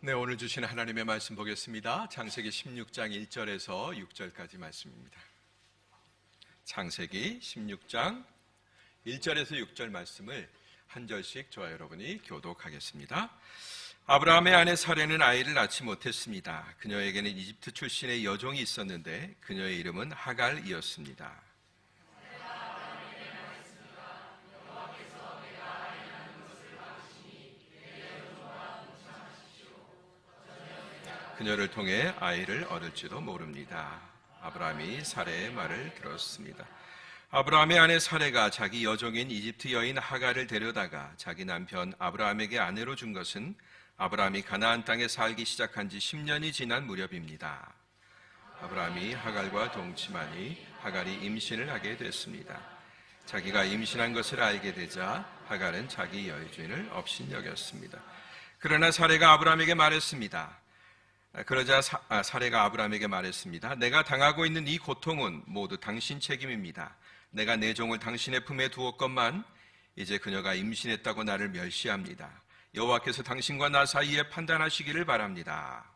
네, 오늘 주신 하나님의 말씀 보겠습니다. 창세기 16장 1절에서 6절까지 말씀입니다. 창세기 16장 1절에서 6절 말씀을 한 절씩 저와 여러분이 교독하겠습니다. 아브라함의 아내 사레는 아이를 낳지 못했습니다. 그녀에게는 이집트 출신의 여종이 있었는데 그녀의 이름은 하갈이었습니다. 그녀를 통해 아이를 얻을지도 모릅니다. 아브라함이 사레의 말을 들었습니다. 아브라함의 아내 사레가 자기 여종인 이집트 여인 하갈을 데려다가 자기 남편 아브라함에게 아내로 준 것은 아브라함이 가나안 땅에 살기 시작한 지 10년이 지난 무렵입니다. 아브라함이 하갈과 동침하니 하갈이 임신을 하게 됐습니다. 자기가 임신한 것을 알게 되자 하갈은 자기 여주인을 업신여겼습니다. 그러나 사레가 아브라함에게 말했습니다. 그러자 사레가 아브라함에게 말했습니다. 내가 당하고 있는 이 고통은 모두 당신 책임입니다. 내가 내 종을 당신의 품에 두었건만 이제 그녀가 임신했다고 나를 멸시합니다. 여호와께서 당신과 나 사이에 판단하시기를 바랍니다.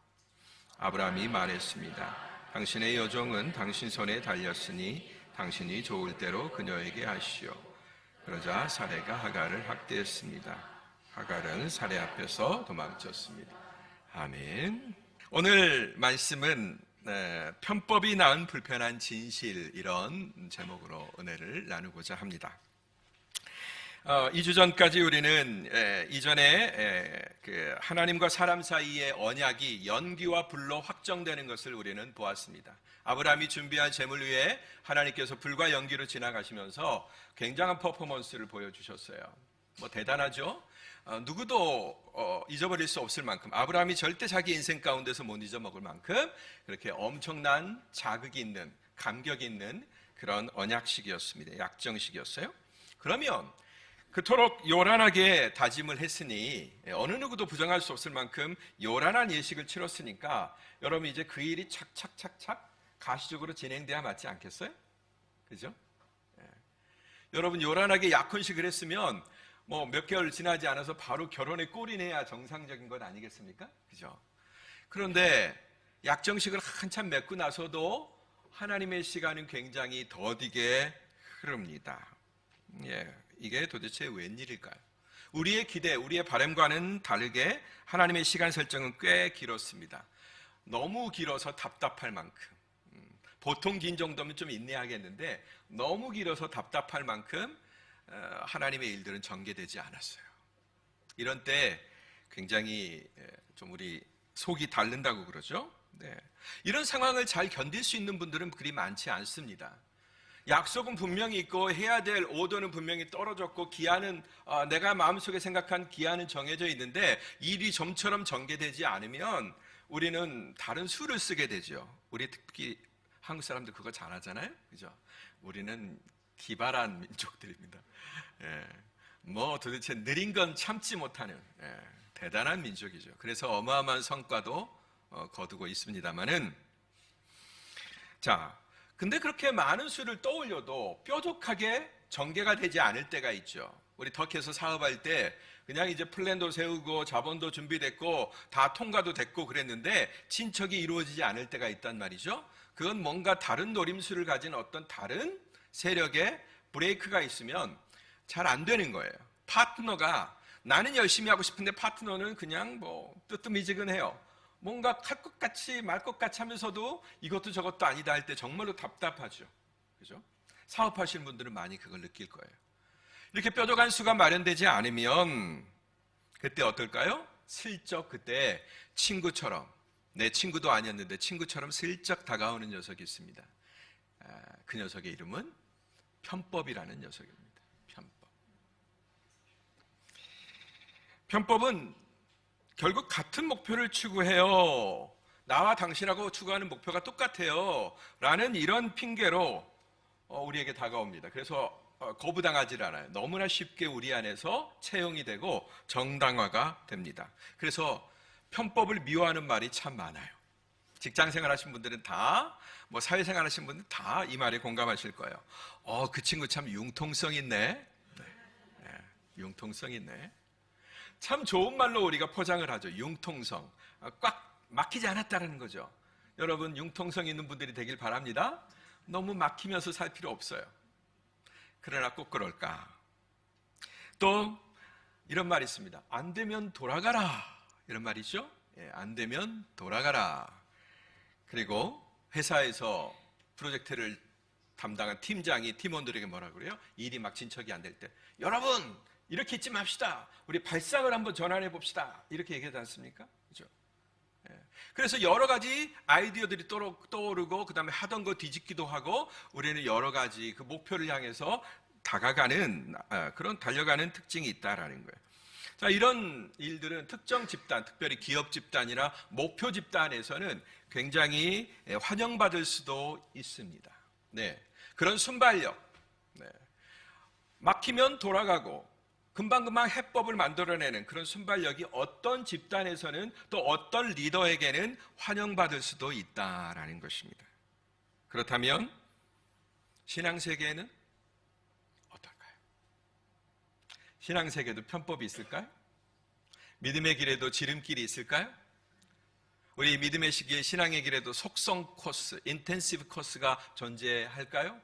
아브라함이 말했습니다. 당신의 여종은 당신 손에 달렸으니 당신이 좋을 대로 그녀에게 하시오. 그러자 사레가 하갈을 학대했습니다. 하갈은 사레 앞에서 도망쳤습니다. 아멘. 오늘 말씀은 편법이 낳은 불편한 진실, 이런 제목으로 은혜를 나누고자 합니다. 2주 전까지 우리는 이전에 하나님과 사람 사이의 언약이 연기와 불로 확정되는 것을 우리는 보았습니다. 아브라함이 준비한 제물 위에 하나님께서 불과 연기로 지나가시면서 굉장한 퍼포먼스를 보여주셨어요. 대단하죠? 누구도 잊어버릴 수 없을 만큼, 아브라함이 절대 자기 인생 가운데서 못 잊어먹을 만큼 그렇게 엄청난 자극이 있는, 감격이 있는 그런 언약식이었습니다. 약정식이었어요. 그러면 그토록 요란하게 다짐을 했으니, 어느 누구도 부정할 수 없을 만큼 요란한 예식을 치렀으니까 여러분 이제 그 일이 착착착착 가시적으로 진행돼야 맞지 않겠어요? 그죠? 여러분 요란하게 약혼식을 했으면 몇 개월 지나지 않아서 바로 결혼에 꼴이내야 정상적인 것 아니겠습니까? 그죠? 그런데 약정식을 한참 맺고 나서도 하나님의 시간은 굉장히 더디게 흐릅니다. 이게 도대체 웬일일까요? 우리의 기대, 우리의 바람과는 다르게 하나님의 시간 설정은 꽤 길었습니다. 너무 길어서 답답할 만큼, 보통 긴 정도면 좀 인내하겠는데 너무 길어서 답답할 만큼 하나님의 일들은 전개되지 않았어요. 이런 때 굉장히 좀 우리 속이 닳는다고 그러죠. 이런 상황을 잘 견딜 수 있는 분들은 그리 많지 않습니다. 약속은 분명히 있고 해야 될 오더는 분명히 떨어졌고 기한은 내가 마음속에 생각한 기한은 정해져 있는데 일이 좀처럼 전개되지 않으면 우리는 다른 수를 쓰게 되죠. 우리 특히 한국 사람들 그거 잘하잖아요. 그죠? 우리는 기발한 민족들입니다. 도대체 느린 건 참지 못하는 대단한 민족이죠. 그래서 어마어마한 성과도 거두고 있습니다만은, 근데 그렇게 많은 수를 떠올려도 뾰족하게 전개가 되지 않을 때가 있죠. 우리 터키에서 사업할 때 그냥 이제 플랜도 세우고 자본도 준비됐고 다 통과도 됐고 그랬는데 친척이 이루어지지 않을 때가 있단 말이죠. 그건 뭔가 다른 노림수를 가진 어떤 다른 세력의 브레이크가 있으면 잘 안 되는 거예요. 파트너가, 나는 열심히 하고 싶은데 파트너는 그냥 뜨뜻미지근해요. 뭔가 할 것 같이 말 것 같이 하면서도 이것도 저것도 아니다 할 때 정말로 답답하죠. 그죠? 사업하시는 분들은 많이 그걸 느낄 거예요. 이렇게 뾰족한 수가 마련되지 않으면 그때 어떨까요? 슬쩍 그때 친구처럼, 내 친구도 아니었는데 친구처럼 슬쩍 다가오는 녀석이 있습니다. 그 녀석의 이름은 편법이라는 녀석입니다. 편법은 결국 같은 목표를 추구해요. 나와 당신하고 추구하는 목표가 똑같아요. 라는 이런 핑계로 우리에게 다가옵니다. 그래서 거부당하지 않아요. 너무나 쉽게 우리 안에서 채용이 되고 정당화가 됩니다. 그래서 편법을 미워하는 말이 참 많아요. 직장생활 하신 분들은 다, 사회생활 하신 분들은 다 이 말에 공감하실 거예요. 그 친구 참 융통성 있네. 융통성 있네. 참 좋은 말로 우리가 포장을 하죠. 융통성. 꽉 막히지 않았다는 거죠. 여러분, 융통성 있는 분들이 되길 바랍니다. 너무 막히면서 살 필요 없어요. 그러나 꼭 그럴까? 또 이런 말이 있습니다. 안 되면 돌아가라. 이런 말이죠. 예, 안 되면 돌아가라. 그리고 회사에서 프로젝트를 담당한 팀장이 팀원들에게 뭐라 그래요? 일이 막 진척이 안 될 때, 여러분 이렇게 있지 맙시다. 우리 발상을 한번 전환해 봅시다. 이렇게 얘기하지 않습니까? 그렇죠? 예. 그래서 여러 가지 아이디어들이 떠오르고 그 다음에 하던 거 뒤집기도 하고 우리는 여러 가지 그 목표를 향해서 다가가는 그런 달려가는 특징이 있다라는 거예요. 자, 이런 일들은 특정 집단, 특별히 기업 집단이나 목표 집단에서는 굉장히 환영받을 수도 있습니다. 네, 그런 순발력, 네. 막히면 돌아가고 금방금방 해법을 만들어내는 그런 순발력이 어떤 집단에서는 또 어떤 리더에게는 환영받을 수도 있다라는 것입니다. 그렇다면 신앙세계에는 어떨까요? 신앙세계도 편법이 있을까요? 믿음의 길에도 지름길이 있을까요? 우리 믿음의 시기에 신앙의 길에도 속성 코스, 인텐시브 코스가 존재할까요?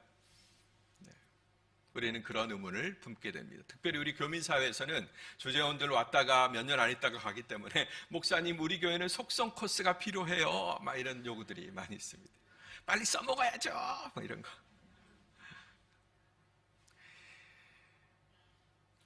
네. 우리는 그런 의문을 품게 됩니다. 특별히 우리 교민사회에서는 주재원들 왔다가 몇 년 안 있다가 가기 때문에 목사님 우리 교회는 속성 코스가 필요해요. 막 이런 요구들이 많이 있습니다. 빨리 써먹어야죠. 뭐 이런 거.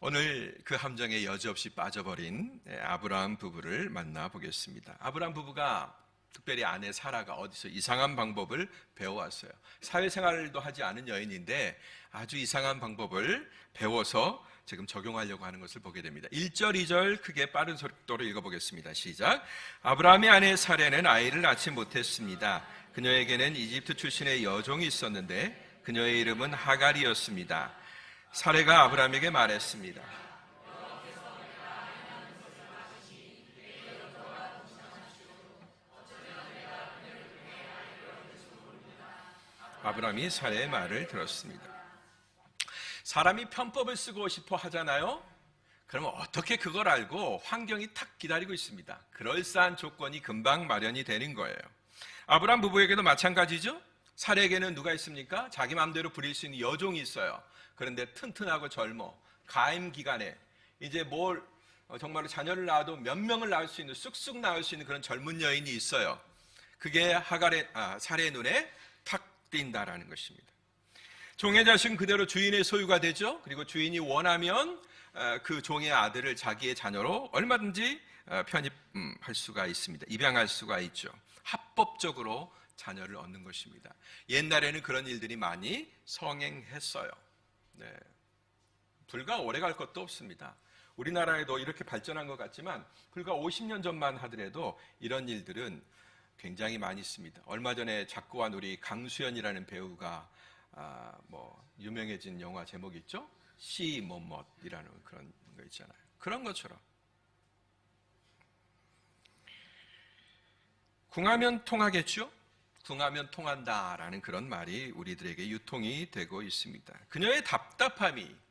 오늘 그 함정에 여지없이 빠져버린 아브라함 부부를 만나보겠습니다. 아브라함 부부가 특별히 아내 사라가 어디서 이상한 방법을 배워왔어요. 사회생활도 하지 않은 여인인데 아주 이상한 방법을 배워서 지금 적용하려고 하는 것을 보게 됩니다. 1절, 2절 크게 빠른 속도로 읽어보겠습니다. 시작. 아브라함의 아내 사라는 아이를 낳지 못했습니다. 그녀에게는 이집트 출신의 여종이 있었는데 그녀의 이름은 하갈이었습니다. 사레가 아브라함에게 말했습니다. 아브라함이 사레의 말을 들었습니다. 사람이 편법을 쓰고 싶어 하잖아요. 그러면 어떻게 그걸 알고 환경이 탁 기다리고 있습니다. 그럴싸한 조건이 금방 마련이 되는 거예요. 아브라함 부부에게도 마찬가지죠. 사레에게는 누가 있습니까? 자기 마음대로 부릴 수 있는 여종이 있어요. 그런데 튼튼하고 젊어 가임 기간에 이제 정말로 자녀를 낳아도 몇 명을 낳을 수 있는 쑥쑥 낳을 수 있는 그런 젊은 여인이 있어요. 그게 사레의 눈에 탁 띈다라는 것입니다. 종의 자식은 그대로 주인의 소유가 되죠. 그리고 주인이 원하면 그 종의 아들을 자기의 자녀로 얼마든지 편입할 수가 있습니다. 입양할 수가 있죠. 합법적으로 자녀를 얻는 것입니다. 옛날에는 그런 일들이 많이 성행했어요. 네. 불과 오래 갈 것도 없습니다. 우리나라에도 이렇게 발전한 것 같지만 불과 50년 전만 하더라도 이런 일들은 굉장히 많이 있습니다. 얼마 전에 작고한 우리 강수연이라는 배우가 유명해진 영화 제목이 있죠? 시모못이라는 그런 거 있잖아요. 그런 것처럼 궁하면 통하겠죠? 궁하면 통한다라는 그런 말이 우리들에게 유통이 되고 있습니다. 그녀의 답답함이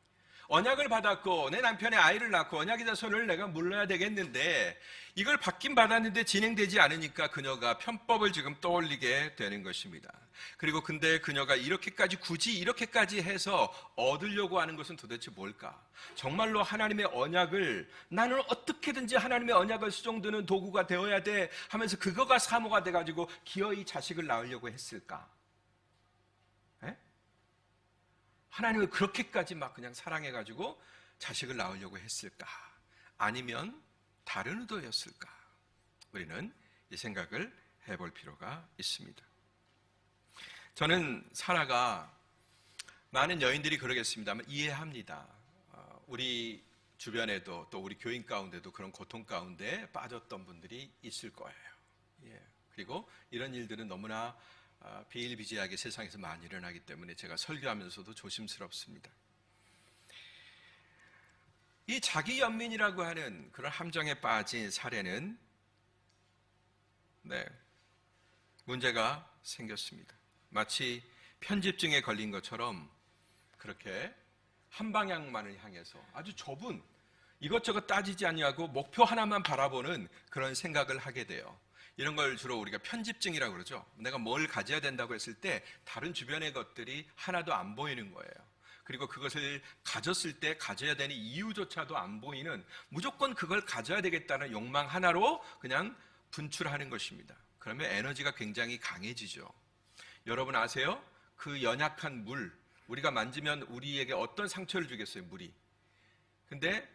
언약을 받았고 내 남편의 아이를 낳고 언약의 자손을 내가 물러야 되겠는데 이걸 받긴 받았는데 진행되지 않으니까 그녀가 편법을 지금 떠올리게 되는 것입니다. 그리고 근데 그녀가 굳이 이렇게까지 해서 얻으려고 하는 것은 도대체 뭘까? 정말로 하나님의 언약을 나는 어떻게든지 하나님의 언약을 수종드는 도구가 되어야 돼 하면서 그거가 사모가 돼가지고 기어이 자식을 낳으려고 했을까? 하나님을 그렇게까지 막 그냥 사랑해가지고 자식을 낳으려고 했을까? 아니면 다른 의도였을까? 우리는 이 생각을 해볼 필요가 있습니다. 저는 사라가 많은 여인들이 그러겠습니다만 이해합니다. 우리 주변에도 또 우리 교인 가운데도 그런 고통 가운데 빠졌던 분들이 있을 거예요. 예. 그리고 이런 일들은 너무나 비일비재하게 세상에서 많이 일어나기 때문에 제가 설교하면서도 조심스럽습니다. 이 자기 연민이라고 하는 그런 함정에 빠진 사례는 문제가 생겼습니다. 마치 편집증에 걸린 것처럼 그렇게 한 방향만을 향해서 아주 좁은 이것저것 따지지 아니하고 목표 하나만 바라보는 그런 생각을 하게 돼요. 이런 걸 주로 우리가 편집증이라고 그러죠. 내가 뭘 가져야 된다고 했을 때 다른 주변의 것들이 하나도 안 보이는 거예요. 그리고 그것을 가졌을 때 가져야 되는 이유조차도 안 보이는, 무조건 그걸 가져야 되겠다는 욕망 하나로 그냥 분출하는 것입니다. 그러면 에너지가 굉장히 강해지죠. 여러분 아세요? 그 연약한 물, 우리가 만지면 우리에게 어떤 상처를 주겠어요, 물이. 근데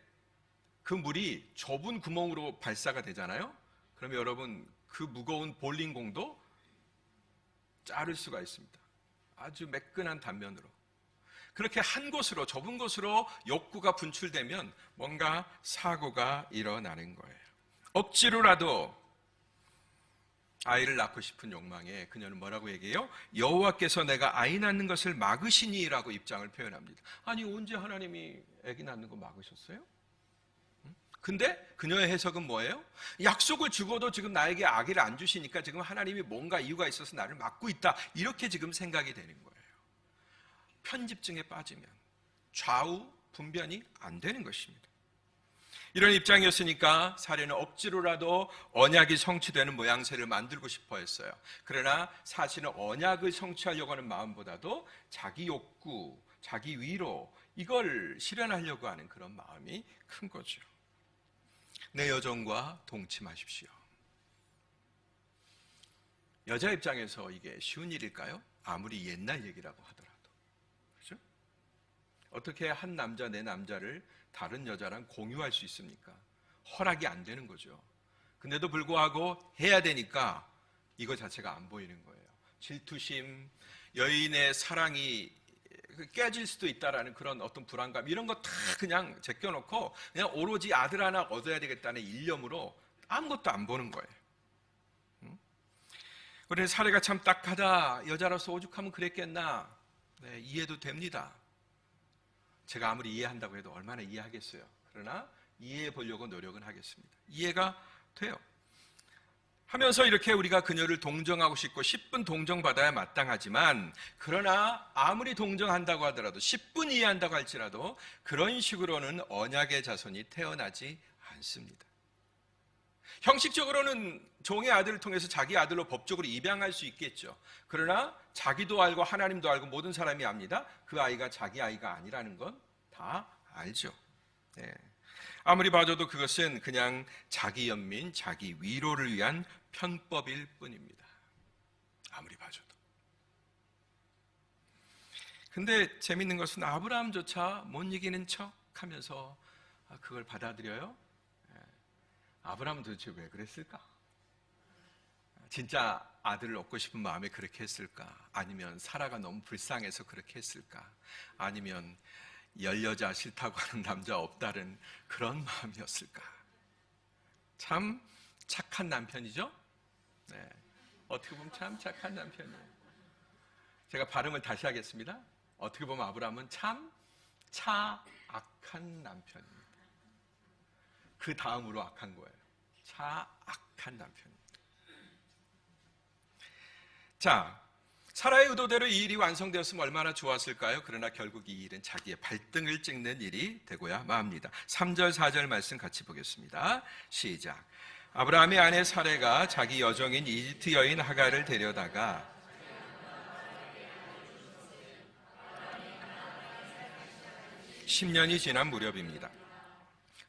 그 물이 좁은 구멍으로 발사가 되잖아요. 그러면 여러분 그 무거운 볼링공도 자를 수가 있습니다. 아주 매끈한 단면으로. 그렇게 한 곳으로, 좁은 곳으로 욕구가 분출되면 뭔가 사고가 일어나는 거예요. 억지로라도 아이를 낳고 싶은 욕망에 그녀는 뭐라고 얘기해요? 여호와께서 내가 아이 낳는 것을 막으시니라고 입장을 표현합니다. 아니 언제 하나님이 아기 낳는 거 막으셨어요? 근데 그녀의 해석은 뭐예요? 약속을 주고도 지금 나에게 아기를 안 주시니까 지금 하나님이 뭔가 이유가 있어서 나를 막고 있다, 이렇게 지금 생각이 되는 거예요. 편집증에 빠지면 좌우 분별이 안 되는 것입니다. 이런 입장이었으니까 사례는 억지로라도 언약이 성취되는 모양새를 만들고 싶어 했어요. 그러나 사실은 언약을 성취하려고 하는 마음보다도 자기 욕구, 자기 위로, 이걸 실현하려고 하는 그런 마음이 큰 거죠. 내 여정과 동침하십시오. 여자 입장에서 이게 쉬운 일일까요? 아무리 옛날 얘기라고 하더라도. 그렇죠? 어떻게 한 남자, 내 남자를 다른 여자랑 공유할 수 있습니까? 허락이 안 되는 거죠. 근데도 불구하고 해야 되니까 이거 자체가 안 보이는 거예요. 질투심, 여인의 사랑이 깨질 수도 있다라는 그런 어떤 불안감, 이런 거 다 그냥 제껴놓고 그냥 오로지 아들 하나 얻어야 되겠다는 일념으로 아무것도 안 보는 거예요. 그런데 사례가 참 딱하다, 여자로서 오죽하면 그랬겠나. 네, 이해도 됩니다. 제가 아무리 이해한다고 해도 얼마나 이해하겠어요. 그러나 이해해 보려고 노력은 하겠습니다. 이해가 돼요. 하면서 이렇게 우리가 그녀를 동정하고 싶고 10분 동정받아야 마땅하지만, 그러나 아무리 동정한다고 하더라도 10분 이해한다고 할지라도 그런 식으로는 언약의 자손이 태어나지 않습니다. 형식적으로는 종의 아들을 통해서 자기 아들로 법적으로 입양할 수 있겠죠. 그러나 자기도 알고 하나님도 알고 모든 사람이 압니다. 그 아이가 자기 아이가 아니라는 건 다 알죠. 네. 아무리 봐줘도 그것은 그냥 자기 연민, 자기 위로를 위한 편법일 뿐입니다. 아무리 봐줘도. 근데 재밌는 것은 아브라함조차 못 이기는 척 하면서 그걸 받아들여요. 아브라함은 도대체 왜 그랬을까? 진짜 아들을 얻고 싶은 마음에 그렇게 했을까? 아니면 사라가 너무 불쌍해서 그렇게 했을까? 아니면 열여자 싫다고 하는 남자 없다는 그런 마음이었을까? 참 착한 남편이죠? 네. 어떻게 보면 참 착한 남편이에요. 제가 발음을 다시 하겠습니다. 어떻게 보면 아브라함은 참 차악한 남편입니다. 그 다음으로 악한 거예요. 차악한 남편입니다. 자, 사라의 의도대로 이 일이 완성되었으면 얼마나 좋았을까요? 그러나 결국 이 일은 자기의 발등을 찍는 일이 되고야 맙니다. 3절 4절 말씀 같이 보겠습니다. 시작. 아브라함의 아내 사레가 자기 여종인 이집트 여인 하갈을 데려다가 10년이 지난 무렵입니다.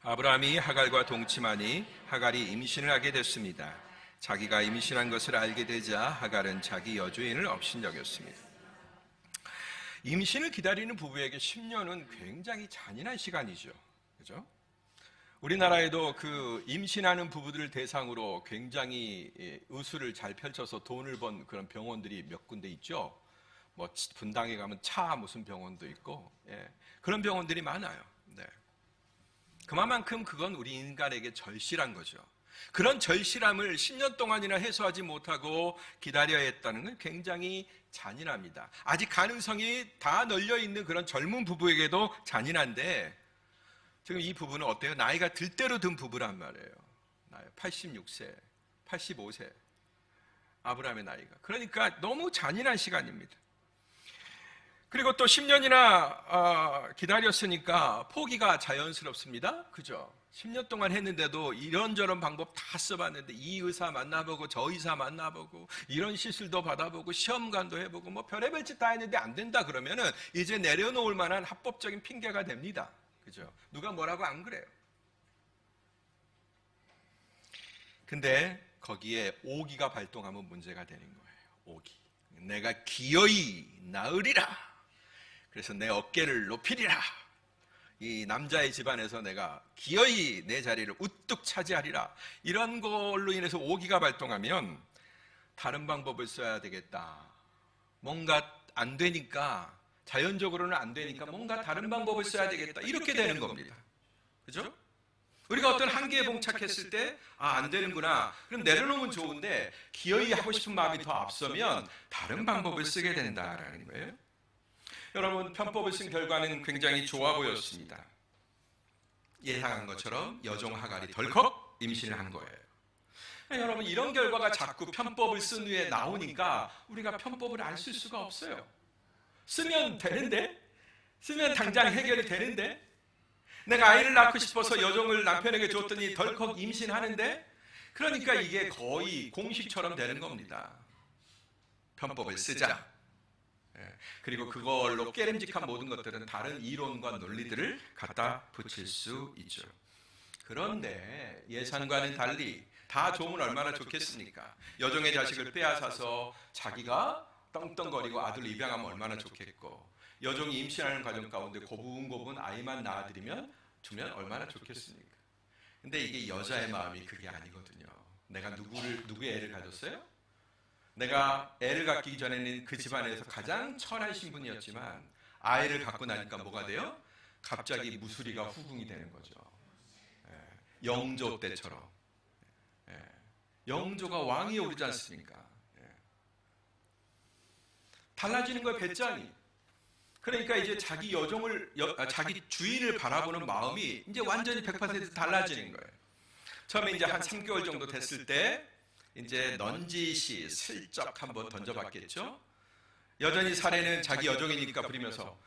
아브라함이 하갈과 동침하니 하갈이 임신을 하게 됐습니다. 자기가 임신한 것을 알게 되자 하갈은 자기 여주인을 업신여겼습니다. 임신을 기다리는 부부에게 10년은 굉장히 잔인한 시간이죠. 그죠? 우리나라에도 그 임신하는 부부들을 대상으로 굉장히 의술을 잘 펼쳐서 돈을 번 그런 병원들이 몇 군데 있죠. 뭐 분당에 가면 차 무슨 병원도 있고, 그런 병원들이 많아요. 네. 그만큼 그건 우리 인간에게 절실한 거죠. 그런 절실함을 10년 동안이나 해소하지 못하고 기다려야 했다는 건 굉장히 잔인합니다. 아직 가능성이 다 널려있는 그런 젊은 부부에게도 잔인한데, 지금 이 부부는 어때요? 나이가 들 대로 든 부부란 말이에요. 86세, 85세 아브라함의 나이가. 그러니까 너무 잔인한 시간입니다. 그리고 또 10년이나 기다렸으니까 포기가 자연스럽습니다. 그죠? 10년 동안 했는데도 이런저런 방법 다 써봤는데 이 의사 만나보고 저 의사 만나보고 이런 시술도 받아보고 시험관도 해보고 뭐 별의별 짓 다 했는데 안 된다 그러면은 이제 내려놓을 만한 합법적인 핑계가 됩니다. 그죠? 누가 뭐라고 안 그래요. 근데 거기에 오기가 발동하면 문제가 되는 거예요. 오기. 내가 기어이 나으리라. 그래서 내 어깨를 높이리라. 이 남자의 집안에서 내가 기어이 내 자리를 우뚝 차지하리라. 이런 걸로 인해서 오기가 발동하면 다른 방법을 써야 되겠다. 뭔가 안 되니까, 자연적으로는 안 되니까 뭔가 다른 방법을 써야 되겠다. 이렇게 되는 겁니다. 그죠? 우리가 어떤 한계에 봉착했을 때, 안 되는구나. 그럼 내려놓으면 좋은데, 기어이 하고 싶은 마음이 더 앞서면 다른 방법을 쓰게 된다라는 거예요. 여러분, 편법을 쓴 결과는 굉장히 좋아 보였습니다. 예상한 것처럼 여종 하갈이 덜컥 임신을 한 거예요. 여러분, 이런 결과가 자꾸 편법을 쓴 후에 나오니까 우리가 편법을 안 쓸 수가 없어요. 쓰면 되는데, 쓰면 당장 해결이 되는데, 내가 아이를 낳고 싶어서 여종을 남편에게 줬더니 덜컥 임신하는데, 그러니까 이게 거의 공식처럼 되는 겁니다. 편법을 쓰자. 그리고 그걸로 깨름직한 모든 것들은 다른 이론과 논리들을 갖다 붙일 수 있죠. 그런데 예상과는 달리 다 좋으면 얼마나 좋겠습니까? 여종의 자식을 빼앗아서 자기가 떵떵거리고 아들 입양하면 얼마나 좋겠고, 여종이 임신하는 과정 가운데 고분고분 아이만 주면 얼마나 좋겠습니까? 근데 이게 여자의 마음이 그게 아니거든요. 내가 누구의 애를 가졌어요? 내가 애를 갖기 전에는 그 집안에서 가장 철한 신분이었지만 아이를 갖고 나니까 뭐가 돼요? 갑자기 무수리가 후궁이 되는 거죠. 영조 때처럼. 영조가 왕위에 오르지 않습니까? 달라지는 거예요, 배짱이. 그러니까 이제 자기 자기 주인을 바라보는 마음이 이제 완전히 100% 달라지는 거예요. 처음에 이제 한 3개월 정도 됐을 때 이제 넌지시 슬쩍 한번 던져봤겠죠. 여전히 사내는 자기 여종이니까 부리면서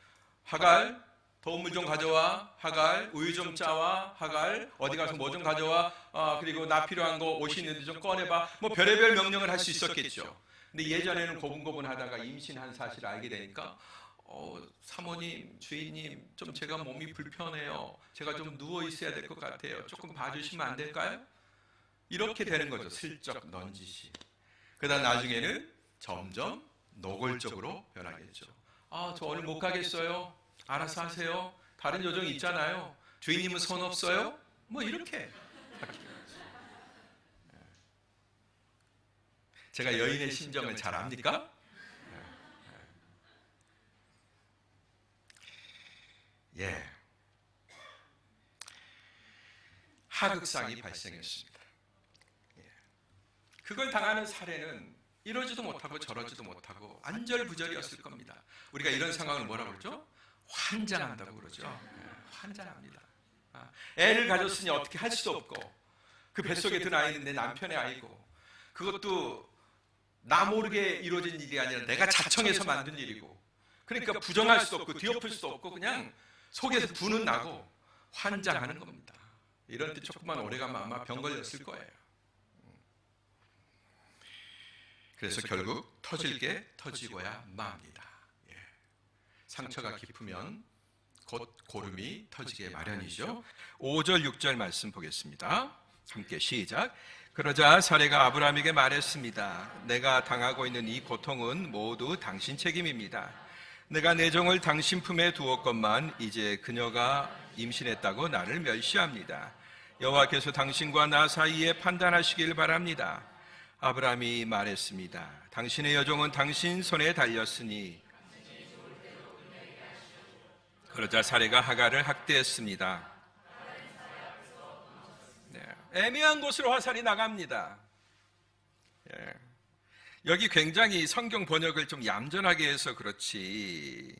하갈 더운 물 좀 가져와, 하갈 우유 좀 짜와, 하갈 어디 가서 뭐 좀 가져와, 그리고 나 필요한 거 옷이 있는데 좀 꺼내봐. 뭐 별의별 명령을 할 수 있었겠죠. 근데 예전에는 고분고분하다가 임신한 사실을 알게 되니까 사모님, 주인님, 좀 제가 몸이 불편해요. 제가 좀 누워 있어야 될 것 같아요. 조금 봐주시면 안 될까요? 이렇게 되는 거죠. 슬쩍 넌지시. 그다음 나중에는 점점 노골적으로 변하겠죠. 저 오늘 못 가겠어요. 알아서 하세요. 다른 여종이 있잖아요. 주인님은 손 없어요? 뭐 이렇게. 제가 여인의 심정을 잘 압니까? 예. 하극상이 발생했습니다. 그걸 당하는 사례는 이러지도 못하고 저러지도 못하고 안절부절이었을 겁니다. 우리가 이런 상황을 뭐라고 그러죠? 환장한다고 그러죠. 환장합니다. 애를 가졌으니 어떻게 할 수도 없고, 그 뱃속에 든 아이는 내 남편의 아이고, 그것도 나 모르게 이루어진 일이 아니라 내가 자청해서 만든 일이고, 그러니까 부정할 수도 없고 뒤엎을 수도 없고 그냥 속에서 분은 나고 환장하는 겁니다. 이런 때 조금만 오래 가면 아마 병 걸렸을 거예요. 그래서 결국 터질 게 터지고야 맙니다. 상처가 깊으면 곧 고름이 터지게 마련이죠. 5절 6절 말씀 보겠습니다. 함께 시작. 그러자 사레가 아브라함에게 말했습니다. 내가 당하고 있는 이 고통은 모두 당신 책임입니다. 내가 내 종을 당신 품에 두었건만 이제 그녀가 임신했다고 나를 멸시합니다. 여호와께서 당신과 나 사이에 판단하시길 바랍니다. 아브라함이 말했습니다. 당신의 여종은 당신 손에 달렸으니. 그러자 사레가 하갈을 학대했습니다. 애매한 곳으로 화살이 나갑니다. 여기 굉장히 성경 번역을 좀 얌전하게 해서 그렇지,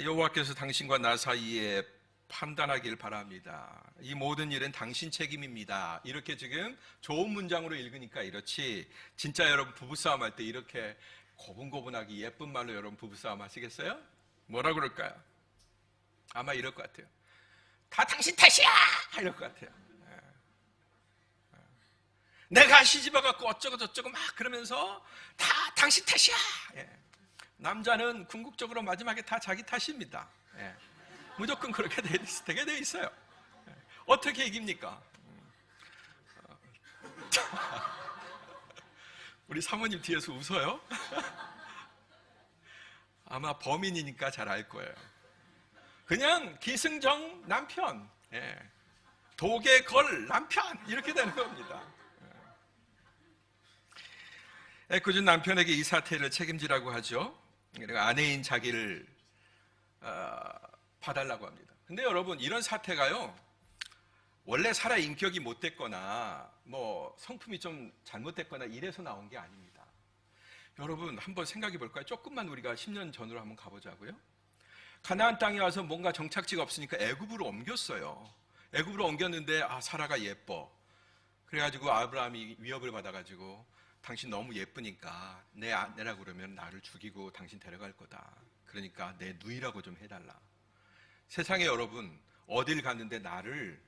여호와께서 당신과 나 사이에 판단하길 바랍니다. 이 모든 일은 당신 책임입니다. 이렇게 지금 좋은 문장으로 읽으니까 이렇지, 진짜 여러분 부부싸움 할 때 이렇게 고분고분하게 예쁜 말로 여러분 부부싸움 하시겠어요? 뭐라 그럴까요? 아마 이럴 것 같아요. 다 당신 탓이야! 이럴 것 같아요. 내가 시집와갖고 어쩌고 저쩌고 막 그러면서 다 당신 탓이야! 남자는 궁극적으로 마지막에 다 자기 탓입니다. 무조건 그렇게 되게 돼 있어요. 어떻게 이깁니까? 우리 사모님 뒤에서 웃어요? 아마 범인이니까 잘 알 거예요. 그냥 기승정 남편, 독에 걸 남편 이렇게 되는 겁니다. 애꿎은 남편에게 이 사태를 책임지라고 하죠. 그러니까 아내인 자기를 봐달라고 합니다. 근데 여러분, 이런 사태가요, 원래 살아 인격이 못됐거나 뭐 성품이 좀 잘못됐거나 이래서 나온 게 아닙니다. 여러분 한번 생각해 볼까요? 조금만 우리가 10년 전으로 한번 가보자고요. 가나안 땅에 와서 뭔가 정착지가 없으니까 애굽으로 옮겼어요. 애굽으로 옮겼는데 사라가 예뻐. 그래가지고 아브라함이 위협을 받아가지고 당신 너무 예쁘니까 내 아내라고 그러면 나를 죽이고 당신 데려갈 거다. 그러니까 내 누이라고 좀 해달라. 세상에 여러분, 어딜 갔는데 나를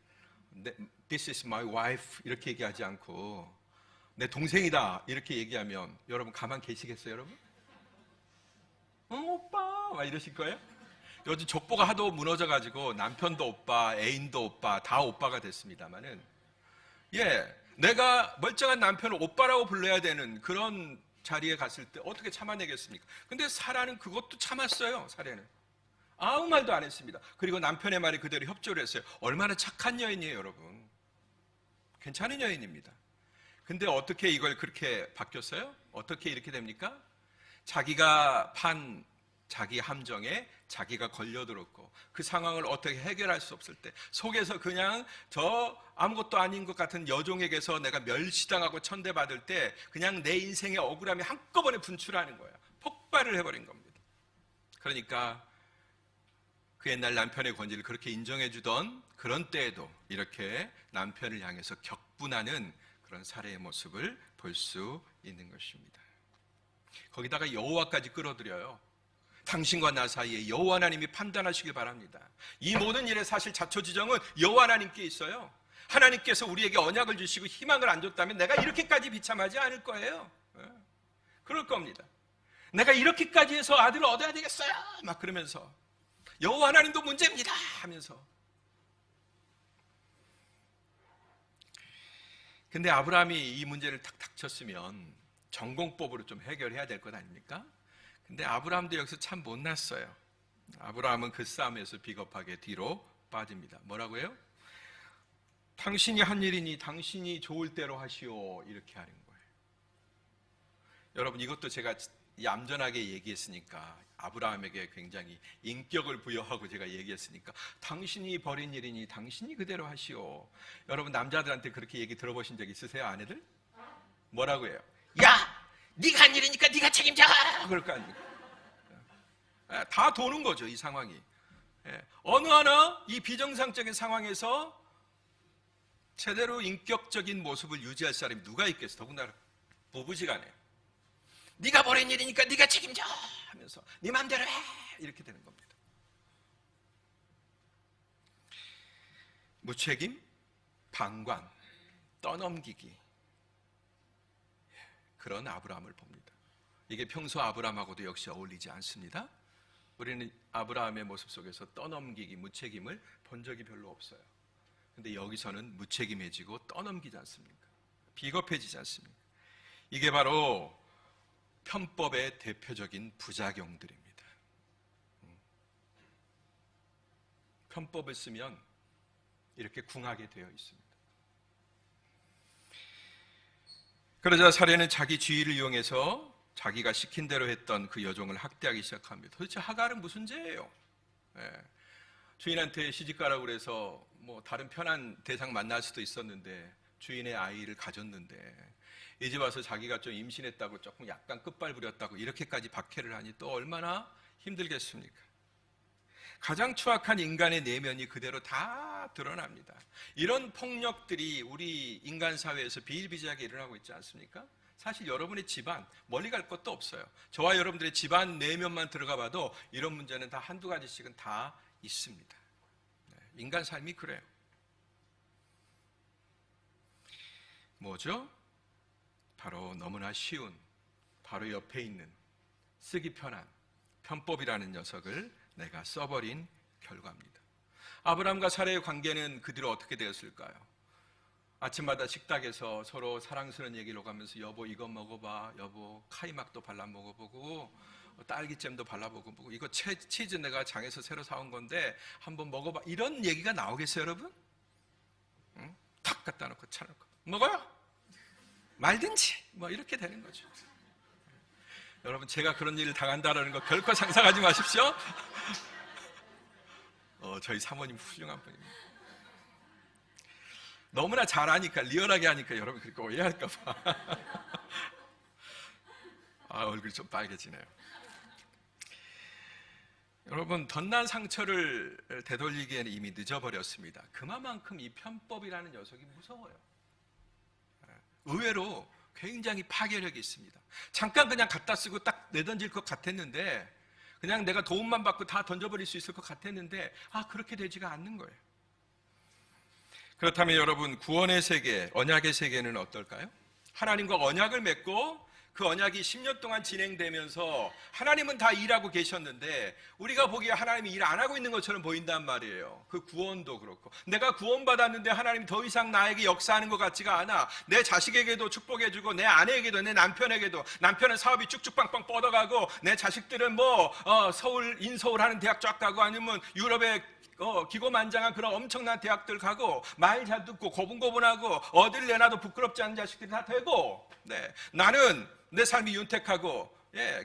This is my wife 이렇게 얘기하지 않고 내 동생이다 이렇게 얘기하면 여러분 가만 계시겠어요, 여러분? 오빠 막 이러실 거예요? 요즘 족보가 하도 무너져가지고 남편도 오빠, 애인도 오빠, 다 오빠가 됐습니다만은, 내가 멀쩡한 남편을 오빠라고 불러야 되는 그런 자리에 갔을 때 어떻게 참아내겠습니까? 근데 사라는 그것도 참았어요. 사례는 아무 말도 안 했습니다. 그리고 남편의 말에 그대로 협조를 했어요. 얼마나 착한 여인이에요, 여러분. 괜찮은 여인입니다. 근데 어떻게 이걸 그렇게 바뀌었어요? 어떻게 이렇게 됩니까? 자기가 판 자기 함정에 자기가 걸려들었고 그 상황을 어떻게 해결할 수 없을 때 속에서 그냥 저 아무것도 아닌 것 같은 여종에게서 내가 멸시당하고 천대받을 때 그냥 내 인생의 억울함이 한꺼번에 분출하는 거예요. 폭발을 해버린 겁니다. 그러니까 그 옛날 남편의 권위를 그렇게 인정해 주던 그런 때에도 이렇게 남편을 향해서 격분하는 그런 사례의 모습을 볼 수 있는 것입니다. 거기다가 여호와까지 끌어들여요. 당신과 나 사이에 여호와 하나님이 판단하시길 바랍니다. 이 모든 일의 사실 자초지정은 여호와 하나님께 있어요. 하나님께서 우리에게 언약을 주시고 희망을 안 줬다면 내가 이렇게까지 비참하지 않을 거예요. 그럴 겁니다. 내가 이렇게까지 해서 아들을 얻어야 되겠어요 막 그러면서 여호와 하나님도 문제입니다 하면서. 근데 아브라함이 이 문제를 탁 닥쳤으면 전공법으로 좀 해결해야 될 것 아닙니까? 근데 아브라함도 여기서 참 못났어요. 아브라함은 그 싸움에서 비겁하게 뒤로 빠집니다. 뭐라고요? 당신이 한 일이니 당신이 좋을 대로 하시오 이렇게 하는 거예요. 여러분 이것도 제가 얌전하게 얘기했으니까 아브라함에게 굉장히 인격을 부여하고 제가 얘기했으니까 당신이 벌인 일이니 당신이 그대로 하시오. 여러분 남자들한테 그렇게 얘기 들어보신 적 있으세요? 아내들? 뭐라고 해요? 야! 네가 한 일이니까 네가 책임져! 그럴 거 아닙니까? 다 도는 거죠, 이 상황이. 어느 하나 이 비정상적인 상황에서 제대로 인격적인 모습을 유지할 사람이 누가 있겠어? 더군다나 부부지간에 네가 벌인 일이니까 네가 책임져! 하면서 네 맘대로 해! 이렇게 되는 겁니다. 무책임, 방관, 떠넘기기, 그런 아브라함을 봅니다. 이게 평소 아브라함하고도 역시 어울리지 않습니다. 우리는 아브라함의 모습 속에서 떠넘기기, 무책임을 본 적이 별로 없어요. 근데 여기서는 무책임해지고 떠넘기지 않습니까? 비겁해지지 않습니까? 이게 바로 편법의 대표적인 부작용들입니다. 편법을 쓰면 이렇게 궁하게 되어 있습니다. 그러자 사례는 자기 지위를 이용해서 자기가 시킨 대로 했던 그 여종을 학대하기 시작합니다. 도대체 하갈은 무슨 죄예요? 주인한테 시집가라고 그래서 뭐 다른 편한 대상 만날 수도 있었는데 주인의 아이를 가졌는데 이제 와서 자기가 좀 임신했다고 조금 약간 끝발 부렸다고 이렇게까지 박해를 하니 또 얼마나 힘들겠습니까? 가장 추악한 인간의 내면이 그대로 다 드러납니다. 이런 폭력들이 우리 인간 사회에서 비일비재하게 일어나고 있지 않습니까? 사실 여러분의 집안 멀리 갈 것도 없어요. 저와 여러분들의 집안 내면만 들어가 봐도 이런 문제는 다 한두 가지씩은 다 있습니다. 인간 삶이 그래요. 뭐죠? 바로 너무나 쉬운, 바로 옆에 있는 쓰기 편한 편법이라는 녀석을 내가 써버린 결과입니다. 아브라함과 사라의 관계는 그 뒤로 어떻게 되었을까요? 아침마다 식탁에서 서로 사랑스러운 얘기를 오가면서 여보 이거 먹어봐, 여보 카이막도 발라 먹어보고 딸기잼도 발라보고 이거 치즈 내가 장에서 새로 사온 건데 한번 먹어봐, 이런 얘기가 나오겠어요 여러분? 응? 탁 갖다 놓고 차놓고 먹어요? 말든지 뭐 이렇게 되는 거죠. 여러분 제가 그런 일을 당한다라는 거 결코 상상하지 마십시오. 저희 사모님 훌륭한 분입니다. 너무나 잘하니까, 리얼하게 하니까 여러분 그렇게 오해할까 봐. 얼굴이 좀 빨개지네요. 여러분 덧난 상처를 되돌리기에는 이미 늦어버렸습니다. 그만큼 이 편법이라는 녀석이 무서워요. 의외로 굉장히 파괴력이 있습니다. 잠깐 그냥 갖다 쓰고 딱 내던질 것 같았는데, 그냥 내가 도움만 받고 다 던져버릴 수 있을 것 같았는데 그렇게 되지가 않는 거예요. 그렇다면 여러분 구원의 세계, 언약의 세계는 어떨까요? 하나님과 언약을 맺고 그 언약이 10년 동안 진행되면서 하나님은 다 일하고 계셨는데 우리가 보기에 하나님이 일 안 하고 있는 것처럼 보인단 말이에요. 그 구원도 그렇고, 내가 구원받았는데 하나님이 더 이상 나에게 역사하는 것 같지가 않아. 내 자식에게도 축복해주고 내 아내에게도 내 남편에게도, 남편은 사업이 쭉쭉 빵빵 뻗어가고 내 자식들은 서울 인서울 하는 대학 쫙 가고 아니면 유럽에 기고만장한 그런 엄청난 대학들 가고 말 잘 듣고 고분고분하고 어딜 내놔도 부끄럽지 않은 자식들이 다 되고, 나는 내 삶이 윤택하고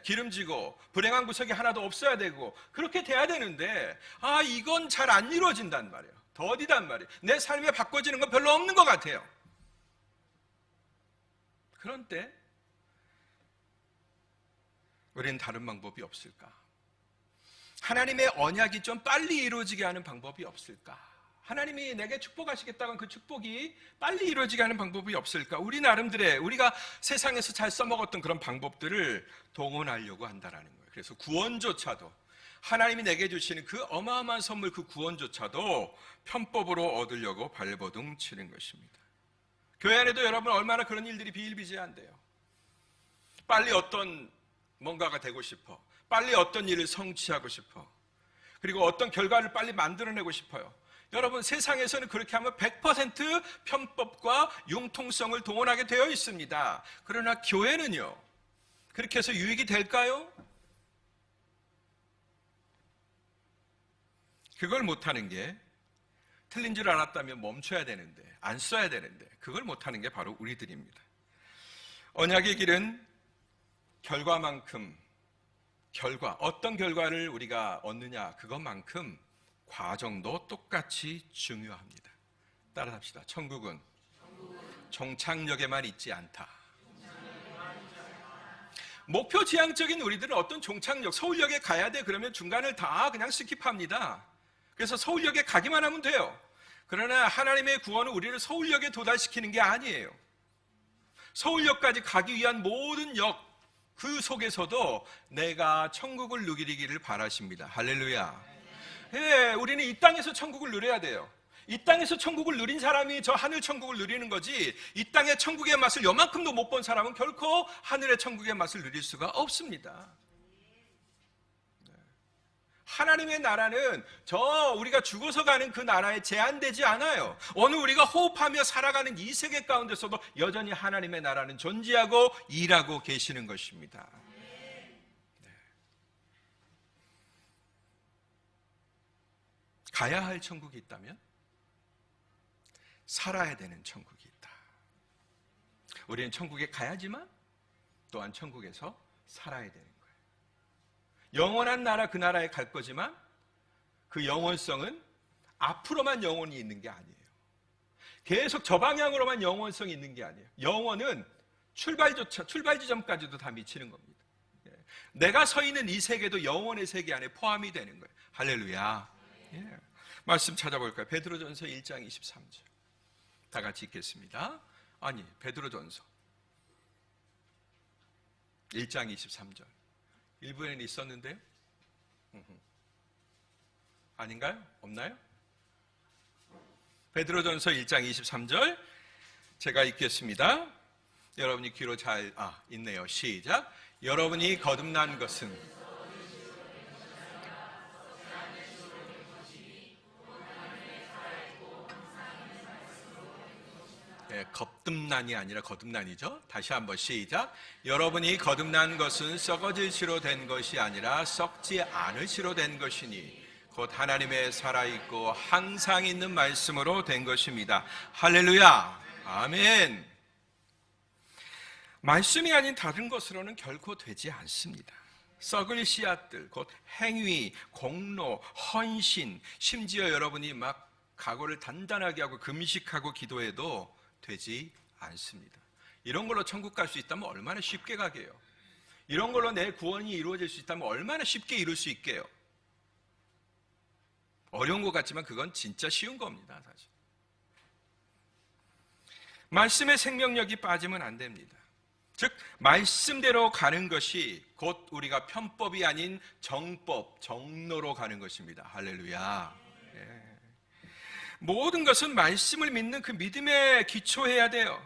기름지고 불행한 구석이 하나도 없어야 되고 그렇게 돼야 되는데 이건 잘 안 이루어진단 말이에요. 더디단 말이에요. 내 삶에 바꿔지는 건 별로 없는 것 같아요. 그런 때 우리는 다른 방법이 없을까? 하나님의 언약이 좀 빨리 이루어지게 하는 방법이 없을까? 하나님이 내게 축복하시겠다고 그 축복이 빨리 이루어지게 하는 방법이 없을까? 우리 나름대로의, 우리가 세상에서 잘 써먹었던 그런 방법들을 동원하려고 한다는 거예요. 그래서 구원조차도, 하나님이 내게 주시는 그 어마어마한 선물, 그 구원조차도 편법으로 얻으려고 발버둥 치는 것입니다. 교회 안에도 여러분 얼마나 그런 일들이 비일비재한데요. 빨리 어떤 뭔가가 되고 싶어, 빨리 어떤 일을 성취하고 싶어, 그리고 어떤 결과를 빨리 만들어내고 싶어요. 여러분 세상에서는 그렇게 하면 100% 편법과 융통성을 동원하게 되어 있습니다. 그러나 교회는요, 그렇게 해서 유익이 될까요? 그걸 못하는 게, 틀린 줄 알았다면 멈춰야 되는데, 안 써야 되는데 그걸 못하는 게 바로 우리들입니다. 언약의 길은 결과만큼, 어떤 결과를 우리가 얻느냐 그것만큼 과정도 똑같이 중요합니다. 따라합시다. 천국은 종착역에만 있지 않다. 목표 지향적인 우리들은 어떤 종착역, 서울역에 가야 돼 그러면 중간을 다 그냥 스킵합니다. 그래서 서울역에 가기만 하면 돼요. 그러나 하나님의 구원은 우리를 서울역에 도달시키는 게 아니에요. 서울역까지 가기 위한 모든 역, 그 속에서도 내가 천국을 누리기를 바라십니다. 할렐루야. 우리는 이 땅에서 천국을 누려야 돼요. 이 땅에서 천국을 누린 사람이 저 하늘 천국을 누리는 거지, 이 땅의 천국의 맛을 요만큼도 못 본 사람은 결코 하늘의 천국의 맛을 누릴 수가 없습니다. 하나님의 나라는 우리가 죽어서 가는 그 나라에 제한되지 않아요. 오늘 우리가 호흡하며 살아가는 이 세계 가운데서도 여전히 하나님의 나라는 존재하고 일하고 계시는 것입니다. 가야 할 천국이 있다면 살아야 되는 천국이 있다. 우리는 천국에 가야지만 또한 천국에서 살아야 되는 거예요. 영원한 나라, 그 나라에 갈 거지만 그 영원성은 앞으로만 영원히 있는 게 아니에요. 계속 저 방향으로만 영원성이 있는 게 아니에요. 영원은 출발 지점까지도 다 미치는 겁니다. 내가 서 있는 이 세계도 영원의 세계 안에 포함이 되는 거예요. 할렐루야. 말씀 찾아볼까요? 베드로전서 1장 23절. 다 같이 읽겠습니다. 베드로전서 1장 23절. 일부에는 있었는데요? 아닌가요? 없나요? 베드로전서 1장 23절 제가 읽겠습니다. 여러분이 귀로 잘 있네요. 시작. 여러분이 거듭난 것은 겁듭난이 아니라 거듭난이죠. 다시 한번 시작. 여러분이 거듭난 것은 썩어질 시로 된 것이 아니라 썩지 않을 시로 된 것이니 곧 하나님의 살아있고 항상 있는 말씀으로 된 것입니다. 할렐루야. 아멘. 말씀이 아닌 다른 것으로는 결코 되지 않습니다. 썩을 씨앗들, 곧 행위, 공로, 헌신, 심지어 여러분이 막 각오를 단단하게 하고 금식하고 기도해도 되지 않습니다. 이런 걸로 천국 갈 수 있다면 얼마나 쉽게 가게요. 이런 걸로 내 구원이 이루어질 수 있다면 얼마나 쉽게 이룰 수 있게요. 어려운 것 같지만 그건 진짜 쉬운 겁니다. 사실 말씀의 생명력이 빠지면 안 됩니다. 즉 말씀대로 가는 것이 곧 우리가 편법이 아닌 정법, 정로로 가는 것입니다. 할렐루야. 모든 것은 말씀을 믿는 그 믿음에 기초해야 돼요.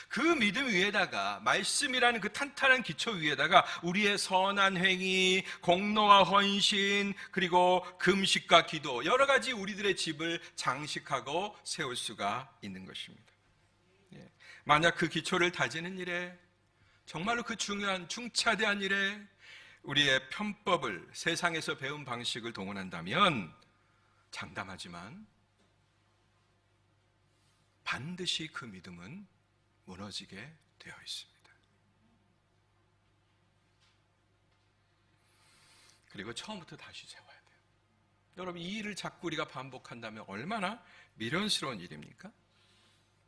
그 믿음 위에다가 말씀이라는 그 탄탄한 기초 위에다가 우리의 선한 행위, 공로와 헌신, 그리고 금식과 기도, 여러 가지 우리들의 집을 장식하고 세울 수가 있는 것입니다. 만약 그 기초를 다지는 일에, 정말로 그 중요한 중차대한 일에 우리의 편법을, 세상에서 배운 방식을 동원한다면 장담하지만 반드시 그 믿음은 무너지게 되어 있습니다. 그리고 처음부터 다시 세워야 돼요. 여러분, 이 일을 자꾸 우리가 반복한다면 얼마나 미련스러운 일입니까?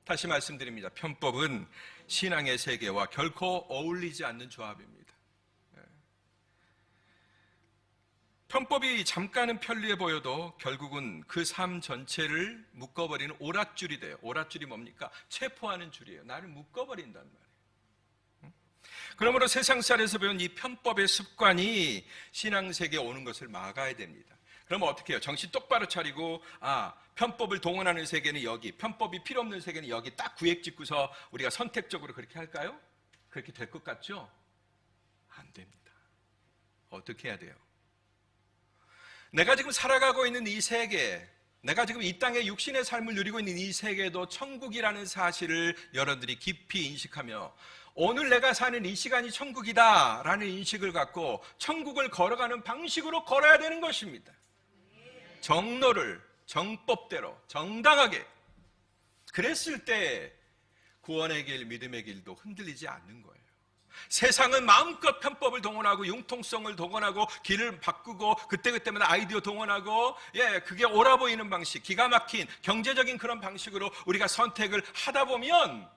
다시 말씀드립니다. 편법은 신앙의 세계와 결코 어울리지 않는 조합입니다. 편법이 잠깐은 편리해 보여도 결국은 그 삶 전체를 묶어버리는 오랏줄이 돼요. 오랏줄이 뭡니까? 체포하는 줄이에요. 나를 묶어버린단 말이에요. 그러므로 세상살에서 배운 이 편법의 습관이 신앙세계에 오는 것을 막아야 됩니다. 그러면 어떻게 해요? 정신 똑바로 차리고 편법을 동원하는 세계는 여기, 편법이 필요 없는 세계는 여기 딱 구획 짓고서 우리가 선택적으로 그렇게 할까요? 그렇게 될 것 같죠? 안 됩니다. 어떻게 해야 돼요? 내가 지금 살아가고 있는 이 세계, 내가 지금 이 땅에 육신의 삶을 누리고 있는 이 세계도 천국이라는 사실을 여러분들이 깊이 인식하며 오늘 내가 사는 이 시간이 천국이다라는 인식을 갖고 천국을 걸어가는 방식으로 걸어야 되는 것입니다. 정로를 정법대로 정당하게. 그랬을 때 구원의 길, 믿음의 길도 흔들리지 않는 거예요. 세상은 마음껏 편법을 동원하고 융통성을 동원하고 길을 바꾸고 그때그때마다 아이디어 동원하고 그게 옳아 보이는 방식, 기가 막힌 경제적인 그런 방식으로 우리가 선택을 하다 보면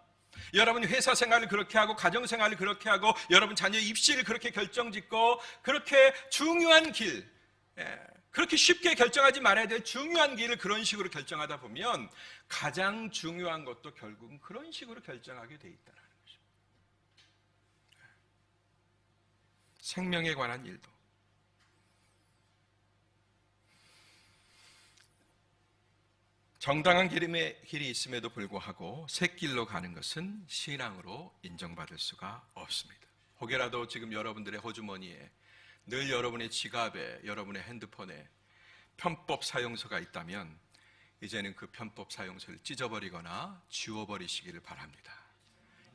여러분 회사 생활을 그렇게 하고 가정 생활을 그렇게 하고 여러분 자녀 입시를 그렇게 결정짓고 그렇게 중요한 길, 그렇게 쉽게 결정하지 말아야 될 중요한 길을 그런 식으로 결정하다 보면 가장 중요한 것도 결국은 그런 식으로 결정하게 돼 있다는 것입니다. 생명에 관한 일도 정당한 길이 있음에도 불구하고 샛길로 가는 것은 신앙으로 인정받을 수가 없습니다. 혹여라도 지금 여러분들의 호주머니에 늘 여러분의 지갑에 여러분의 핸드폰에 편법 사용서가 있다면 이제는 그 편법 사용서를 찢어버리거나 지워버리시기를 바랍니다.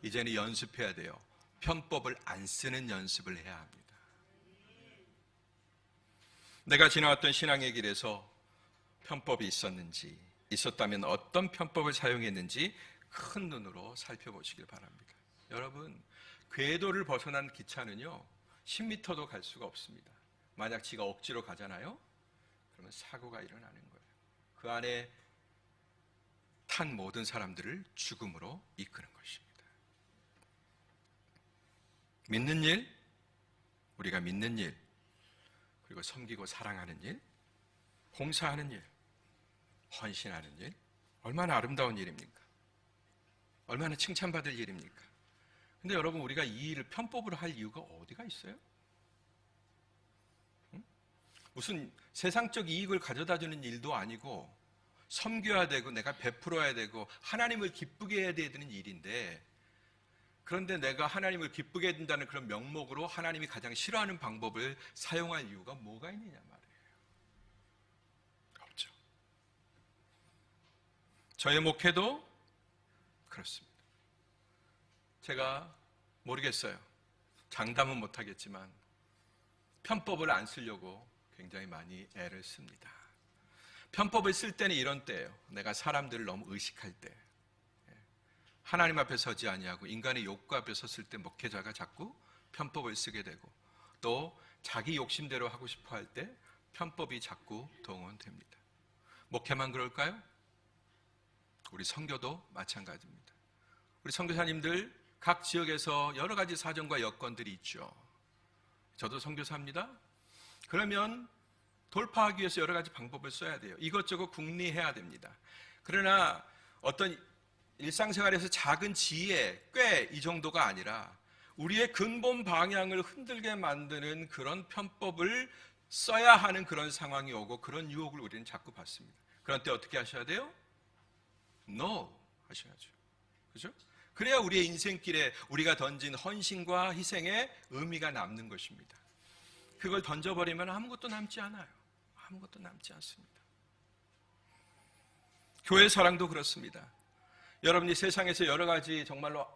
이제는 연습해야 돼요. 편법을 안 쓰는 연습을 해야 합니다. 내가 지나왔던 신앙의 길에서 편법이 있었다면 어떤 편법을 사용했는지 큰 눈으로 살펴보시길 바랍니다. 여러분, 궤도를 벗어난 기차는요 10m도 갈 수가 없습니다. 만약 지가 억지로 가잖아요, 그러면 사고가 일어나는 거예요. 그 안에 탄 모든 사람들을 죽음으로 이끄는 것입니다. 믿는 일, 우리가 믿는 일, 그리고 섬기고 사랑하는 일, 봉사하는 일, 헌신하는 일, 얼마나 아름다운 일입니까? 얼마나 칭찬받을 일입니까? 근데 여러분, 우리가 이 일을 편법으로 할 이유가 어디가 있어요? 무슨 세상적 이익을 가져다주는 일도 아니고 섬겨야 되고 내가 베풀어야 되고 하나님을 기쁘게 해야 되는 일인데, 그런데 내가 하나님을 기쁘게 해야 된다는 그런 명목으로 하나님이 가장 싫어하는 방법을 사용할 이유가 뭐가 있느냐 말이에요. 없죠. 저의 목회도 그렇습니다. 제가 모르겠어요. 장담은 못하겠지만 편법을 안 쓰려고 굉장히 많이 애를 씁니다. 편법을 쓸 때는 이런 때예요. 내가 사람들을 너무 의식할 때, 하나님 앞에 서지 아니하고 인간의 욕구 앞에 섰을 때 목회자가 자꾸 편법을 쓰게 되고, 또 자기 욕심대로 하고 싶어 할 때 편법이 자꾸 동원됩니다. 목회만 그럴까요? 우리 선교도 마찬가지입니다. 우리 선교사님들 각 지역에서 여러 가지 사정과 여건들이 있죠. 저도 선교사입니다. 그러면 돌파하기 위해서 여러 가지 방법을 써야 돼요. 이것저것 궁리해야 됩니다. 그러나 어떤 일상생활에서 작은 지혜, 꽤 이 정도가 아니라 우리의 근본 방향을 흔들게 만드는 그런 편법을 써야 하는 그런 상황이 오고, 그런 유혹을 우리는 자꾸 받습니다. 그런 때 어떻게 하셔야 돼요? No 하셔야죠. 그죠? 그래야 우리의 인생길에 우리가 던진 헌신과 희생의 의미가 남는 것입니다. 그걸 던져버리면 아무것도 남지 않아요. 아무것도 남지 않습니다. 교회 사랑도 그렇습니다. 여러분이 세상에서 여러 가지 정말로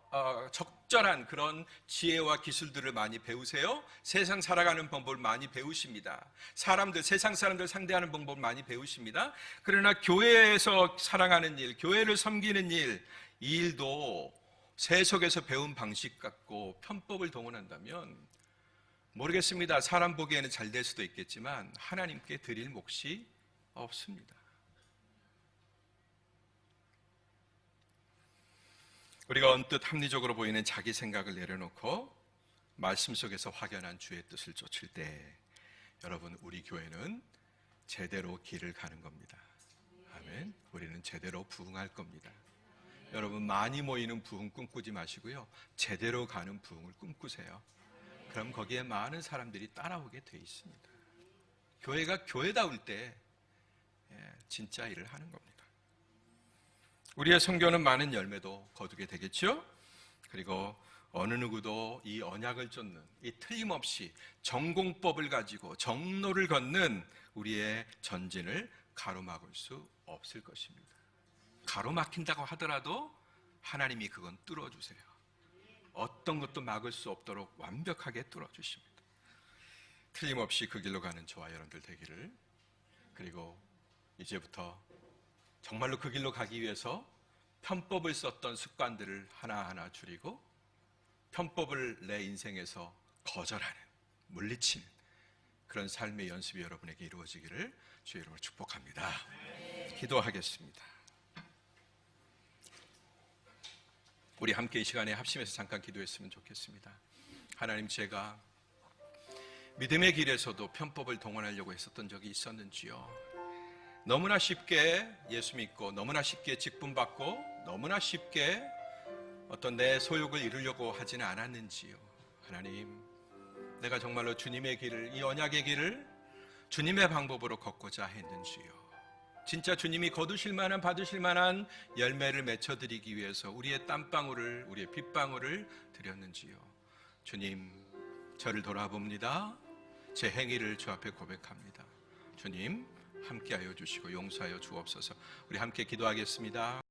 적절한 그런 지혜와 기술들을 많이 배우세요. 세상 살아가는 방법을 많이 배우십니다. 세상 사람들 상대하는 방법을 많이 배우십니다. 그러나 교회에서 사랑하는 일, 교회를 섬기는 일, 이 일도 세속에서 배운 방식 갖고 편법을 동원한다면 모르겠습니다. 사람 보기에는 잘 될 수도 있겠지만 하나님께 드릴 몫이 없습니다. 우리가 언뜻 합리적으로 보이는 자기 생각을 내려놓고 말씀 속에서 확연한 주의 뜻을 쫓을 때, 여러분, 우리 교회는 제대로 길을 가는 겁니다. 아멘. 우리는 제대로 부흥할 겁니다. 여러분, 많이 모이는 부흥 꿈꾸지 마시고요, 제대로 가는 부흥을 꿈꾸세요. 그럼 거기에 많은 사람들이 따라오게 돼 있습니다. 교회가 교회다울 때 진짜 일을 하는 겁니다. 우리의 선교는 많은 열매도 거두게 되겠죠. 그리고 어느 누구도 이 언약을 쫓는, 이 틀림없이 전공법을 가지고 정로를 걷는 우리의 전진을 가로막을 수 없을 것입니다. 가로막힌다고 하더라도 하나님이 그건 뚫어주세요. 어떤 것도 막을 수 없도록 완벽하게 뚫어주십니다. 틀림없이 그 길로 가는 저와 여러분들 되기를, 그리고 이제부터 정말로 그 길로 가기 위해서 편법을 썼던 습관들을 하나하나 줄이고 편법을 내 인생에서 거절하는, 물리치는 그런 삶의 연습이 여러분에게 이루어지기를 주의 이름으로 축복합니다. 기도하겠습니다. 우리 함께 이 시간에 합심해서 잠깐 기도했으면 좋겠습니다. 하나님, 제가 믿음의 길에서도 편법을 동원하려고 했었던 적이 있었는지요? 너무나 쉽게 예수 믿고 너무나 쉽게 직분받고 너무나 쉽게 어떤 내 소욕을 이루려고 하지는 않았는지요? 하나님, 내가 정말로 주님의 길을, 이 언약의 길을 주님의 방법으로 걷고자 했는지요? 진짜 주님이 거두실 만한, 받으실 만한 열매를 맺혀드리기 위해서 우리의 땀방울을, 우리의 빗방울을 드렸는지요? 주님, 저를 돌아봅니다. 제 행위를 주 앞에 고백합니다. 주님, 함께하여 주시고 용서하여 주옵소서. 우리 함께 기도하겠습니다.